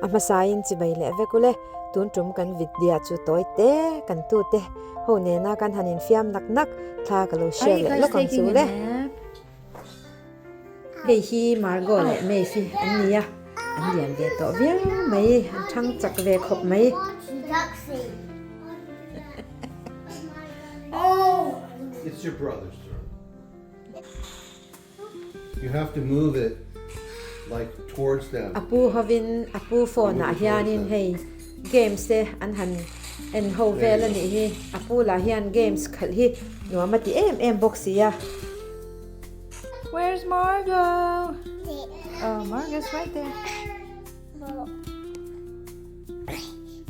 ama sain chi mai le ve kule tun tum kan vidya chu toy te kan tu te ho ne na kan hanin fiam nak nak tha ka lo share le lo kan chu le hei hi margo le me fi an nia an lian ve to viang mai an thang chak ve khop mai It's your brother's turn. You have to move it like towards them. Apu havin apu phone na hianin hei games te an han en ho vela ni hi apu la hian games khal hi nuamati em boxia. Where's Margot? Oh, Margot's right there.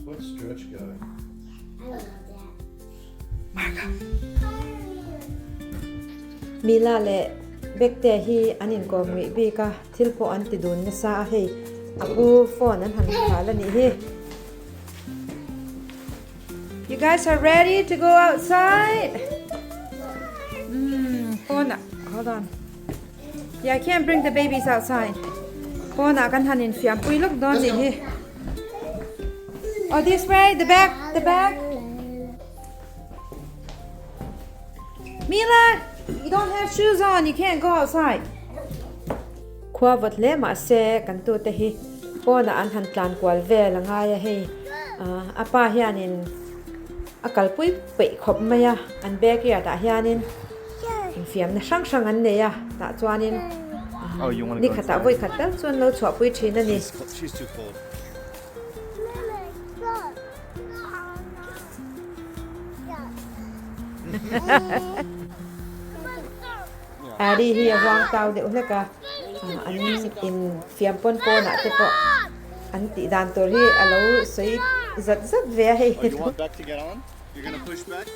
What's Stretch guy? Margot. Mila le bekte hi anin ko ngui bi ka thilpo an ti dun na sa hei apu phone an han khala ni hi. You guys are ready to go outside? Phone. Hold on. Yeah, I can't bring the babies outside. Phone kan hanin fiam pui look don ni hi. Oh, this way, the back. Mila, you don't have shoes on. You can't go outside. Khua Vawt le ma se kan tu te hi. Phone an han tlan kwal ve la nga ya hei. Apa hianin akal pui pe khop maya an bag ya ta hianin. Fiam na sang an ne ya ta chuanin. Oh, you want to ni go khata inside? voi khata chuan lo chwa pui thina ni. She's too cold. Ari hi awang tau de uleka an in fiam pon na te po an ti dan tor hi alo sei zat ve hei Oh, you want Beck to get on? You're gonna push back?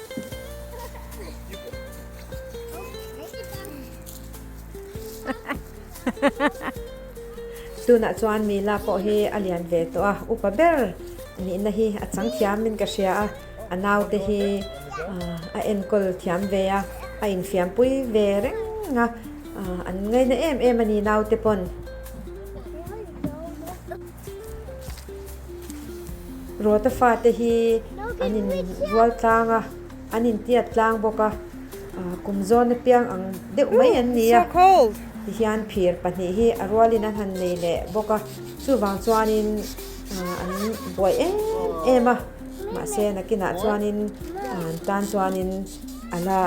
tu na chuan mi la po hi alian ve to a upa ber ni na hi a chang thiam min ka sia a anaw te hi a enkol thiam ve a in fiam pui ve reng nga an ngai na em ani naw te pon rota fa te hi anin wal tlanga anin tiat tlang boka kumzon piang ang deuh mai an nia hian phir pahnih hi arwalin an han nei le boka chuwang chuanin an boi ema ma se nakina chuanin tan chuanin ala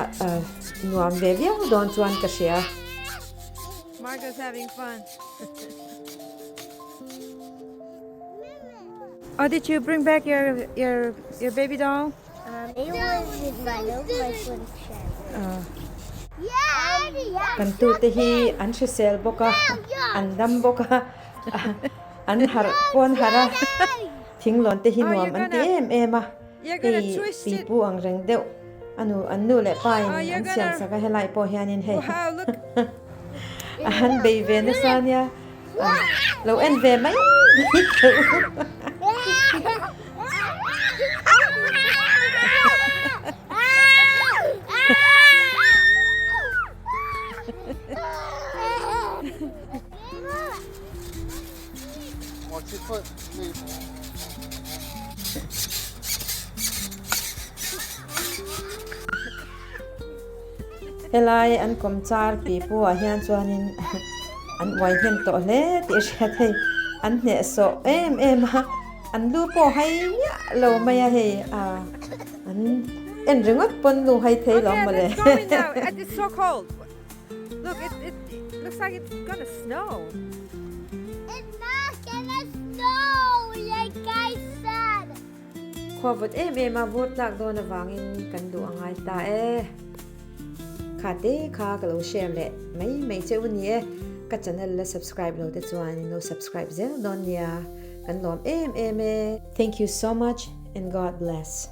nuam ve viang don chuan ka sia. Margot's having fun. Oh, did you bring back your baby doll? It was with my friend Sharon. Kan tu te hi an sel boka an dam boka an har pon hara thinglon te hi nuam an te ema pi pu ang reng deuh anu le pai an siam saka helai po hianin hei an bei ve na sania lo en ve mai Watch your foot, please. helai an kom char pi pu a hian chuanin an wai hen to le ti sha thei an ne so em an lu po hai nya lo maya hei an en ringot pon lu hai thei lo ma le It's so cold. Look, it looks like it's gonna snow. It's not gonna snow, like I said. Khua Vawt em a vot lak do na wangin kan du angai ta khate kha ka lo share le mai che uni ka channel la subscribe lo te chuan no subscribe zel don ya kan lom em thank you so much and God bless.